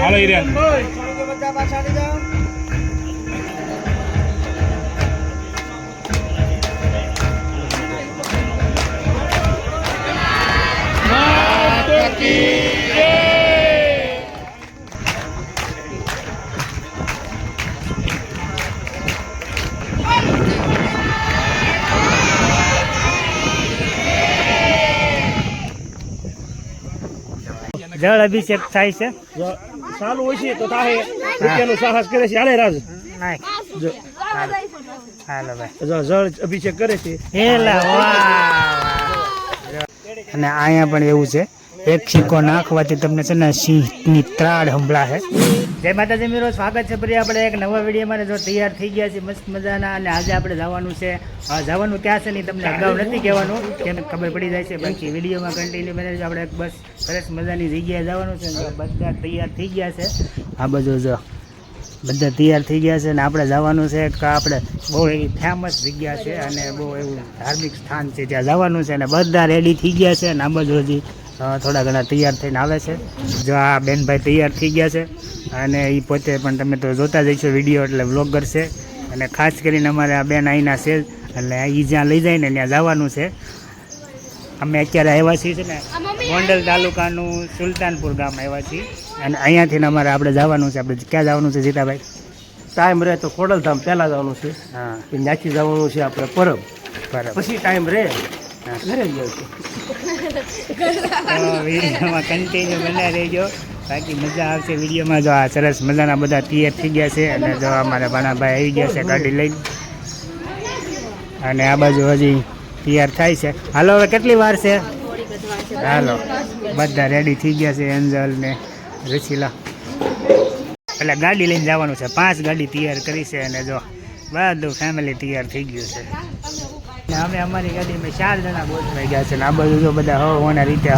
હાલો ઈરેન જળ અભિષેક થાય છે ચાલુ હોય છે તો થાય રૂપિયાનું સાહસ કરે છે હાલે રાજ હાલો ભાઈ જળ અભિષેક કરે છે હેલા અને અહીંયા પણ એવું છે એક સિક્કો નાખવાથી તમને છે ને સિંહની ત્રાડ સંભળાશે. જય માતાજી મિત્રો, સ્વાગત છે ફરી આપણે એક નવા વિડીયોમાં. જો તૈયાર થઈ ગયા છે મસ્ત મજાના, અને આજે આપણે જવાનું છે. જવાનું ક્યાં છે નહીં તમને અગાઉ નથી કહેવાનું, કેમ ખબર પડી જાય છે. બાકી વિડીયોમાં કન્ટિન્યુ બને આપણે એક બસ સરસ મજાની જગ્યાએ જવાનું છે. બધા તૈયાર થઈ ગયા છે. આ બધું જો બધા તૈયાર થઈ ગયા છે, અને આપણે જવાનું છે કે આપણે બહુ એવી ફેમસ જગ્યા છે અને બહુ એવું ધાર્મિક સ્થાન છે ત્યાં જવાનું છે. અને બધા રેડી થઈ ગયા છે, અને આ બધું હજી થોડા ઘણા તૈયાર થઈને આવે છે. જો આ બેનભાઈ તૈયાર થઈ ગયા છે, અને એ પોતે પણ તમે તો જોતા જઈશો વિડીયો, એટલે વ્લોગર છે. અને ખાસ કરીને અમારે આ બેન અહીંના છે, એટલે એ જ્યાં લઈ જાય ને ત્યાં જવાનું છે. અમે અત્યારે આવ્યા છીએ છે ને ગોંડલ તાલુકાનું સુલતાનપુર ગામ આવ્યા છીએ, અને અહીંયાથી અમારે આપણે જવાનું છે. આપણે ક્યાં જવાનું છે જીતાભાઈ? ટાઈમ રહે તો ખોડલધામ પહેલા જવાનું છે. હા, ત્યાંથી જવાનું છે આપણે પરબ, પછી ટાઈમ રહે ઘરે જ વિડીયોમાં કન્ટિન્યુ બના રહેજો, બાકી મજા આવશે વિડીયોમાં. જો આ સરસ મજાના બધા તૈયાર થઈ ગયા છે, અને જો અમારા ભાણાભાઈ આવી ગયા છે ગાડી લઈને, અને આ બાજુ હજી તૈયાર થાય છે. હાલો હવે કેટલી વાર છે? હાલો બધા રેડી થઈ ગયા છે, એન્જલ ને રસીલા. એટલે ગાડી લઈને જવાનું છે. 5 ગાડી તૈયાર કરી છે, અને જો બધું ફેમિલી તૈયાર થઈ ગયું છે. અમે અમારી ગાડીમાં 4 જણા ગોઠવાઈ ગયા છે, ને આ બધું જો બધા હોવાના રીતે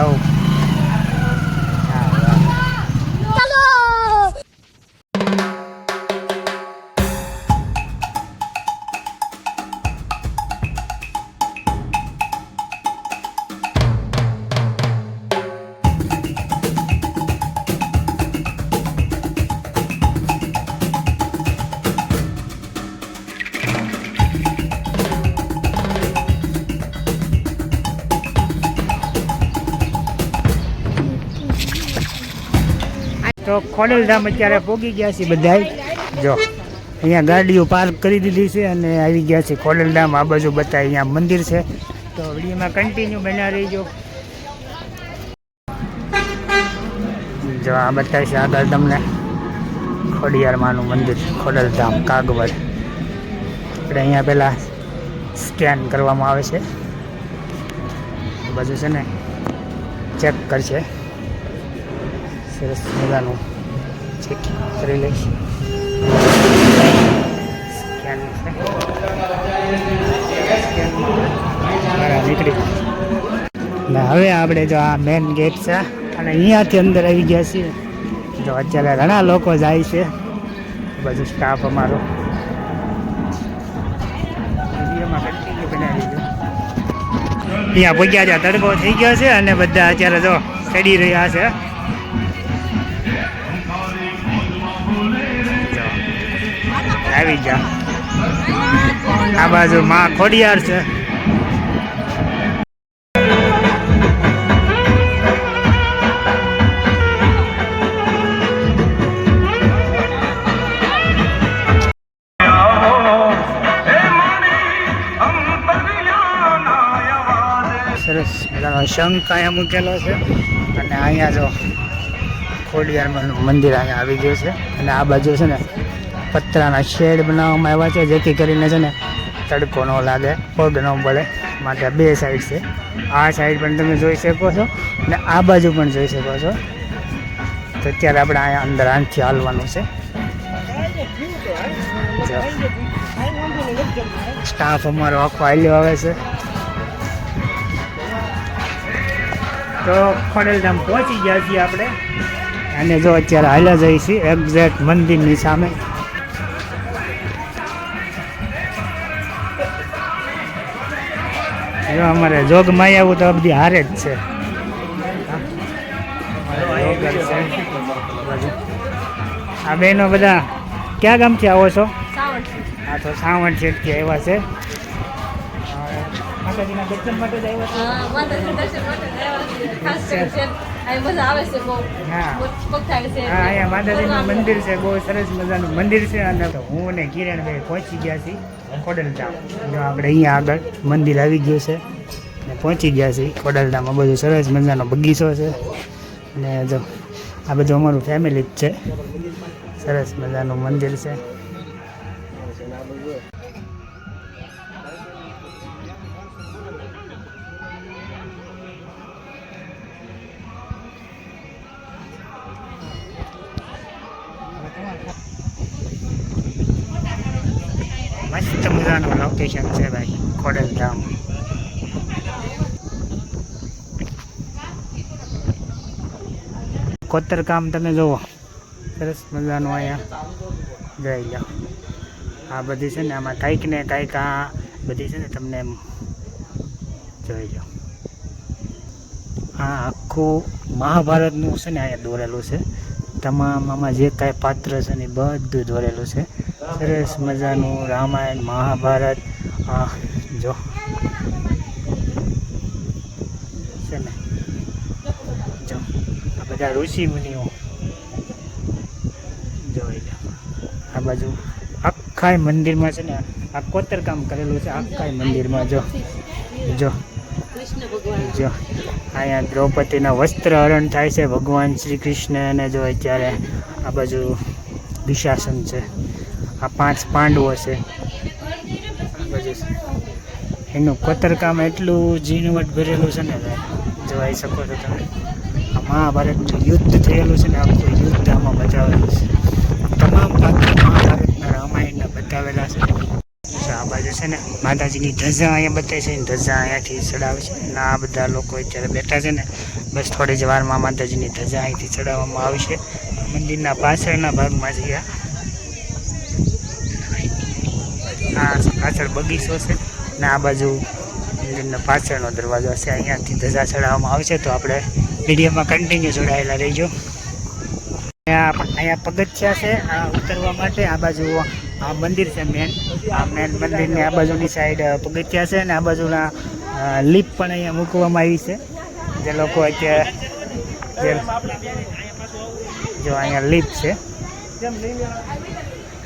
તો ખોડલધામ અત્યારે પહોંચી ગયા છે બધા. જો અહીંયા ગાડીઓ પાર્ક કરી દીધી છે, અને આવી ગયા છે ખોડલધામ. આ બાજુ બતાય અહીંયા મંદિર છે, તો વિડીયોમાં કન્ટિન્યુ બન્યા રહીજો. જો આ બતાવે છે આગળ તમને ખોડિયારમાંનું મંદિર, ખોડલધામ કાગવડ. આપણે અહીંયા પહેલાં સ્કેન કરવામાં આવે છે, આ બાજુ છે ને ચેક કરશે. સરસ મજાનું ચેક કરી લઈશ. નીકળી ને હવે આપણે જો આ મેન ગેટ છે, અને અહીંયાથી અંદર આવી ગયા છીએ. જો અત્યારે ઘણા લોકો જાય છે, બધું સ્ટાફ અમારો વિડીયોમાં કન્ટિન્યુ બનાવી દીધું. અહીંયા પહોંચ્યા છે, તડકો થઈ ગયો છે, અને બધા અત્યારે જો ચડી રહ્યા છે. આવી જા આ બાજુ માં ખોડિયાર છે. સરસ મજાનો શંખ અહીંયા મૂકેલો છે, અને અહીંયા જો ખોડિયારમાંનું મંદિર અહીંયા આવી ગયું છે. અને આ બાજુ છે ને પતરાના શેડ બનાવવામાં આવ્યા છે, જેથી કરીને છે ને તડકો ન લાગે, પગ ન પડે માટે. 2 સાઈડ છે, આ સાઈડ પણ તમે જોઈ શકો છો, અને આ બાજુ પણ જોઈ શકો છો. તો અત્યારે આપણે અહીંયા અંદર આનથી હાલવાનું છે. સ્ટાફ અમારો આખો હાલ્યો આવે છે. તો ખોડલધામ પહોંચી ગયા છીએ આપણે, અને જો અત્યારે હાલ્યા જઈએ છીએ એક્ઝેક્ટ મંદિરની સામે. જો અમારે જોગમાં આવું તો બધી હારે જ છે. આ બહેનો બધા ક્યાં ગામથી આવો છો? સાવણ છે. હા, તો સાવણ શેઠથી આવ્યા છે. માતાજીના દર્શન માટે જ આવ્યા છે. હા, માતાજી દર્શન માટે આવ્યા છીએ. ખાસ કરીને છે. અહીં મજા આવે છે બહુ. હા. પગ થાય છે. હા, અહીંયા માતાજીનું મંદિર છે, બહુ સરસ મજાનું મંદિર છે. અને હું ને કિરણભાઈ પહોંચી ગયા છીએ ખોડલધામ. જો આપણે અહીંયા આગળ મંદિર આવી ગયું છે ને પહોંચી ગયા છીએ ખોડલધામમાં. બધું સરસ મજાનો બગીચો છે ને જો આ બધું અમારું ફેમિલી જ છે. સરસ મજાનું મંદિર છે. મસ્ત મજાનું લોકેશન છે ભાઈ ખોડલધામ. કોતરકામ તમે જુઓ, સરસ મજાનું અહીંયા જોઈ લો. આ બધી છે ને આમાં કંઈક ને કંઈક આ બધી છે ને તમને એમ જોઈ લો. આ આખું મહાભારતનું છે ને અહીંયા દોરેલું છે. તમામ આમાં જે કાંઈ પાત્ર છે ને બધું દોરેલું છે. સરસ મજાનું રામાયણ મહાભારત. આ જો છે ને, જો આ બધા ઋષિ મુનિઓ જોઈ લો. આ બાજુ આખા મંદિરમાં છે ને આ કોતરકામ કરેલું છે. આખા મંદિરમાં જો જો કૃષ્ણ ભગવાન. જો અહીંયા દ્રૌપદીના વસ્ત્ર હરણ થાય છે ભગવાન શ્રી કૃષ્ણને. જો અત્યારે આ બાજુ દુશાસન છે. આ 5 પાંડવો છે. આ બાજુ એનું કોતરકામ એટલું ઝીણવટ ભરેલું છે ને જોઈ શકો છો તમે. આ મહાભારતનું યુદ્ધ થયેલું છે ને આખું યુદ્ધ આમાં બતાવેલું છે. તમામ પાત્રો મહાભારતના રામાયણના બતાવેલા છે. આ બાજુ છે ને માતાજીની ધજા અહીંયા બતાવી છે. ધજા અહીંયાથી ચડાવે છે અને આ બધા લોકો અત્યારે બેઠા છે ને. બસ થોડી જ વારમાં માતાજીની ધજા અહીંથી ચડાવવામાં આવશે. મંદિરના પાછળના ભાગમાં છે આ પાછળ બગીચો છે ને આ બાજુ મંદિરના પાછળનો દરવાજો છે. અહીંયાથી ધજા ચડાવવામાં આવશે. તો આપણે વિડીયોમાં કન્ટિન્યુ જોડાયેલા રહીજો. અહીંયા પગથિયા છે આ ઉતરવા માટે. આ બાજુ આ મંદિર છે મેન. આ મેન મંદિરની આ બાજુની સાઈડ પગથિયા છે અને આ બાજુના લીપ પણ અહીંયા મૂકવામાં આવી છે. જે લોકો અત્યારે જો અહીંયા લીપ છે.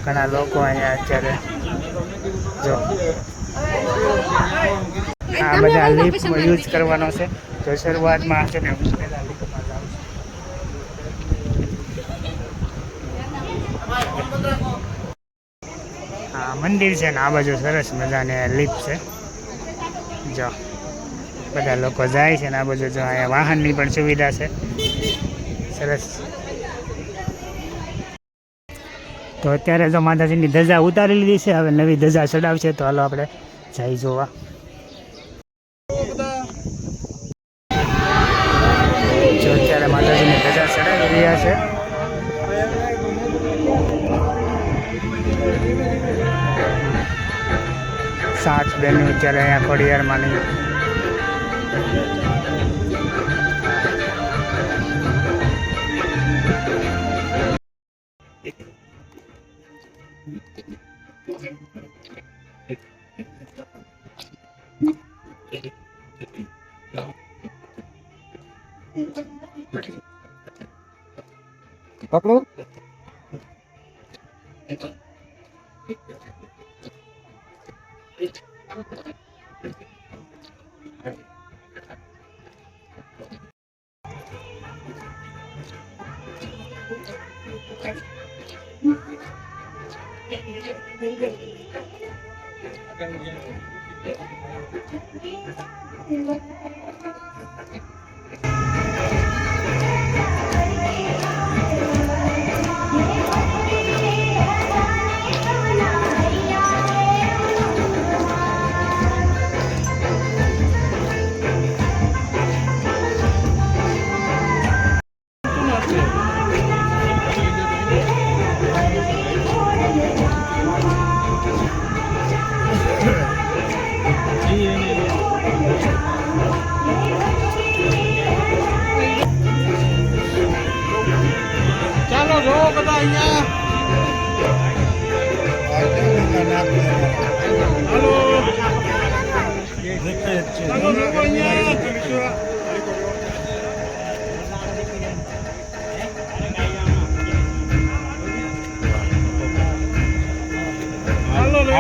ઘણા લોકો અહીંયા અત્યારે જો આ બધા લીપનો યુઝ કરવાનો છે. તો શરૂઆતમાં છે ને હું પહેલાં લીપમાં જાઉં છું. હા, મંદિર છે ને આ બાજુ સરસ મજાને લીપ છે. જો બધા લોકો જાય છે ને આ બાજુ જો અહીંયા વાહનની પણ સુવિધા છે. સરસ. તો અત્યારે જો માતાજીની ધજા ઉતારી લીધી છે. હવે નવી ધજા ચડાવશે. તો હાલો આપણે જઈ જોવા. જો અત્યારે માતાજીની ધજા ચડાવી રહ્યા છે. સાત બહેનો અત્યારે અહીંયા ખોડિયારમાં નહીં. પકડો.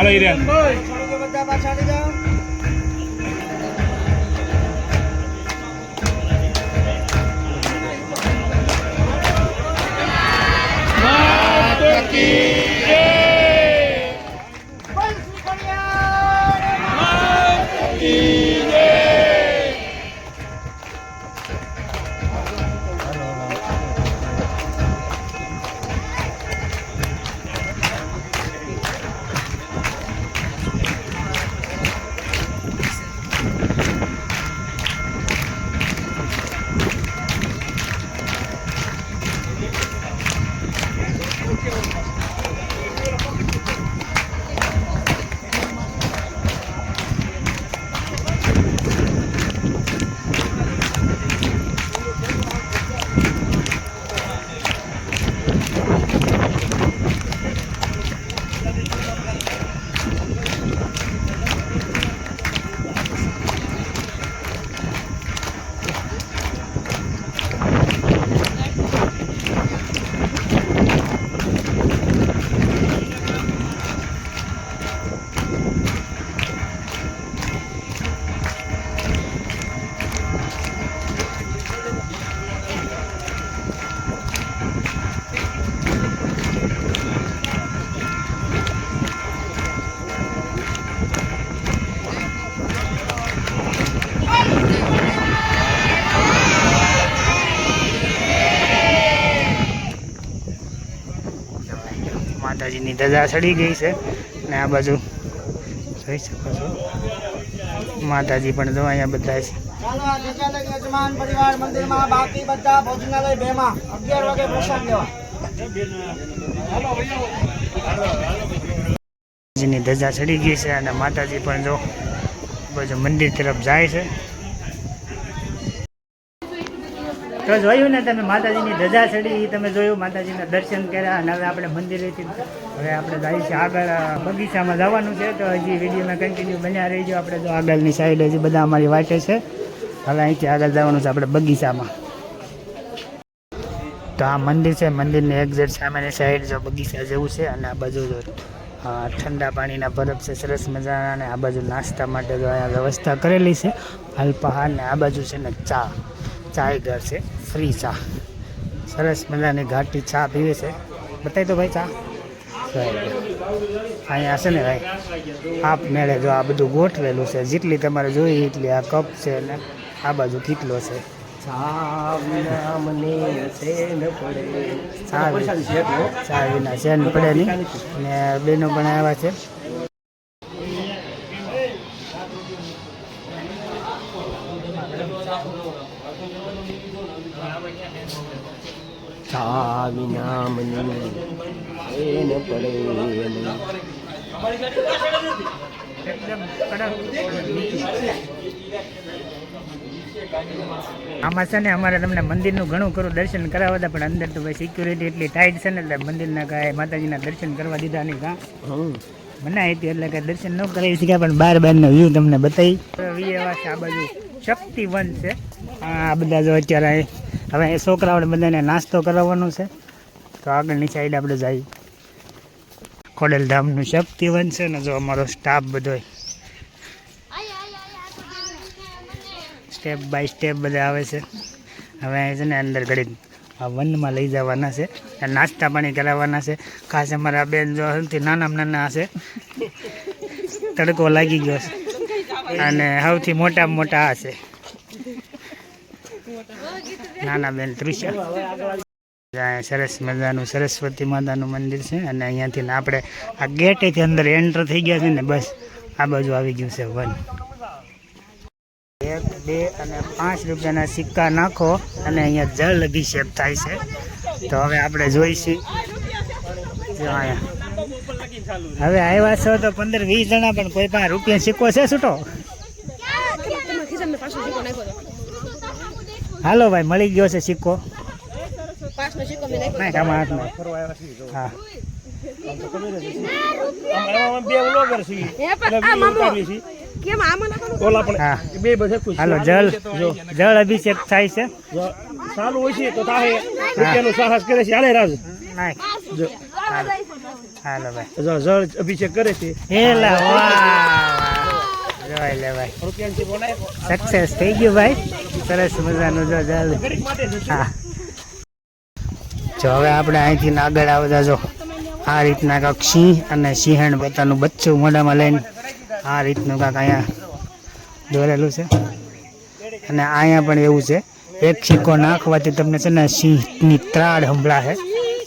હાલો ઈરે બધા પાછા આવી જાઓ. માતાજીની ધજા ચડી ગઈ છે અને આ બાજુ જોઈ શકો છો માતાજી પણ જો અહીંયા બધા છે. ચાલો આ ધજા લઈ યજમાન પરિવાર મંદિરમાં, બાકી બધા ભોજનાલય 2 માં 11 વાગે પ્રસાદ લેવા. માતાજીની ધજા ચડી ગઈ છે અને માતાજી પણ જો બાજુ મંદિર તરફ જાય છે. તો જોયું ને તમે માતાજીની ધજા ચડી, તમે જોયું માતાજીના દર્શન કર્યા અને હવે આપણે મંદિરેથી હવે આપણે જઈએ છીએ આગળ બગીચામાં જવાનું છે. તો હજી વિડીયોમાં કન્ટિન્યુ બન્યા રહીજો. આપણે જો આગળની સાઈડ હજી બધા અમારી વાટે છે. હવે અહીંથી આગળ જવાનું છે આપણે બગીચામાં. તો આ મંદિર છે, મંદિરની એક્ઝેક્ટ સામેની સાઈડ જો બગીચા જેવું છે અને આ બાજુ જો ઠંડા પાણીના બરફ છે સરસ મજાના અને આ બાજુ નાસ્તા માટે જો અહીંયા વ્યવસ્થા કરેલી છે અલ્પાહાર ને આ બાજુ છે ને ચાય ઘર છે, ફ્રી ચા, સરસ મજાની ઘાટી ચા પીવે છે. બતાવી તો ભાઈ ચા અહીંયા છે ને ભાઈ આપ મેળે જો આ બધું ગોઠવેલું છે, જેટલી તમારે જોઈએ એટલી આ કપ છે ને આ બાજુ કેટલો છે. ચા વિના શેન પડે નહીં ને બેનો પણ આવ્યા છે. ચા વિના મને ન પડે એકદમ આમાં છે ને અમારે તમને મંદિરનું ઘણું ખરું દર્શન કરાવવા હતા, પણ અંદર તો ભાઈ સિક્યુરિટી એટલી ટાઈટ છે ને એટલે મંદિરના કાંઈ માતાજીના દર્શન કરવા દીધા નહીં. કાં મનાઈ હતી એટલે કાંઈ દર્શન ન કરાવી શક્યા, પણ બહારનો વ્યૂ તમને બતાવી. આ બાજુ શક્તિવન છે. આ બધા જો અત્યારે હવે એ છોકરાઓને બધાને નાસ્તો કરાવવાનો છે. તો આગળની સાઈડ આપણે જઈએ. ખોડલધામનું શક્તિવન છે ને જો અમારો સ્ટાફ બધો સ્ટેપ બાય સ્ટેપ બધા આવે છે. હવે અહીં છે ને અંદર ઘડી આ વનમાં લઈ જવાના છે, નાસ્તા પાણી કરાવવાના છે. ખાસ અમારા બેન જો સૌથી નાના હશે, તડકો લાગી ગયો છે અને સૌથી મોટામાં મોટા આ છે નાના બેન ત્રિષા. સરસ મજાનું સરસ્વતી માતાનું મંદિર છે અને અહીંયાથી આપણે આ ગેટેથી અંદર એન્ટર થઈ ગયા છે ને બસ આ બાજુ આવી ગયું છે વન. 1, 2 અને 5 રૂપિયાના સિક્કા નાખો અને અહીંયા જળ અભિષેક થાય છે. તો હવે આપણે જોઈશું. હવે આવ્યા છો તો 15-20 જણા, પણ કોઈ પાસે રૂપિયા સિક્કો છે છૂટો? હાલો ભાઈ, મળી ગયો છે સિક્કો. હા હાલો, જળ અભિષેક થાય છે. ચાલુ હોય છે તો સાહસ કરે છે. હાલે રાજ નાખ. હાલો ભાઈ જળ અભિષેક કરે છે એલા વાહ જોઈ લે ભાઈ સક્સેસ થઈ ગયું ભાઈ સરસ મજાનું જો જલ હા જો હવે આપણે અહીંથી આગળ આવતા જો આ રીતના કાંક સિંહ અને સિંહણ પોતાનું બચ્ચું મોઢામાં લઈને આ રીતનું કાંક અહીંયા દોરેલું છે અને અહીંયા પણ એવું છે એક સિક્કો નાખવાથી તમને છે ને સિંહની ત્રાડ સંભળાશે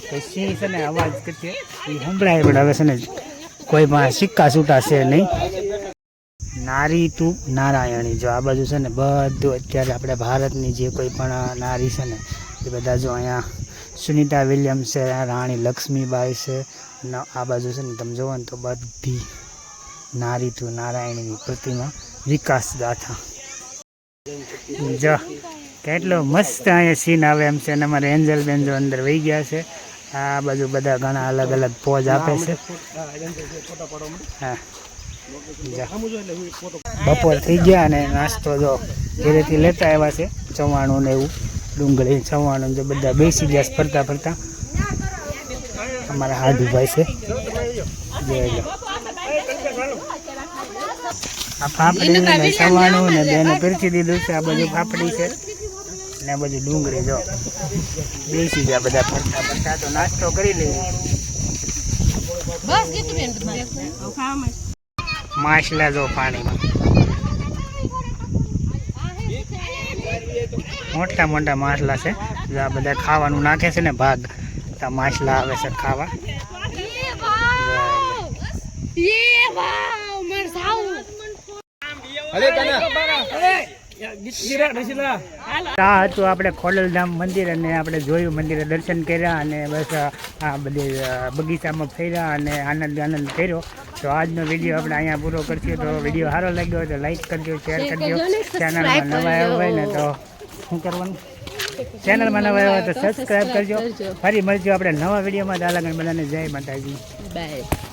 તો સિંહ છે ને અવાજ કરશે એ સંભળાય પણ હવે છે ને કોઈ પણ સિક્કા છૂટા છે નહીં નારી તું નારાયણી જો આ બાજુ છે ને બધું અત્યારે આપણે ભારતની જે કોઈ પણ નારી છે ને એ બધા જો અહીંયા સુનિતા વિલિયમ્સ છે રાણી લક્ષ્મીબાઈ છે અને આ બાજુ છે ને તમે જોવો ને તો બધી નારી તું નારાયણીની પ્રતિમા વિકાસ ગાથા જો કેટલો મસ્ત અહીંયા સીન આવે એમ છે અને અમારે એન્જલ બેન જો અંદર વહી ગયા છે આ બાજુ બધા ઘણા અલગ અલગ પોઝ આપે છે હા બપોર થઈ ગયા અને નાસ્તો જો ઘરેથી લેતા આવ્યા છે ચવાણું ને એવું ડુંગળી ચવાણું જો બધા બેસી ગયા ફરતા ફરતા અમારા હાડુભાઈ છે જોઈ લો આ પાપડી ને ચવાણું ને બેને પીરસી દીધું છે આ બધું પાપડી છે ને આ બધું ડુંગળી જો બેસી ગયા બધા ફરતા ફરતા તો નાસ્તો કરી લઈએ બસ કીધું બેન માછલા જો પાણીમાં મોટા મોટા માછલા છે જો આ બધા ખાવાનું નાખે છે ને ભાગ તો માછલા આવે છે ખાવા આ હતું આપણે ખોડલધામ મંદિર અને આપણે જોયું મંદિરે દર્શન કર્યા અને બસ આ બધી બગીચામાં ફર્યા અને આનંદ કર્યો તો આજનો વિડીયો આપણે અહીંયા પૂરો કરશું તો વિડીયો સારો લાગ્યો તો લાઈક કરજો શેર કરજો ચેનલમાં નવા આવ્યા હોય ને તો શું કરવાનું ચેનલમાં નવા આવ્યા હોય તો સબસ્ક્રાઈબ કરજો ફરી મળજો આપણે નવા વિડીયોમાં દાલાગણ બધાને જય માતાજી બાય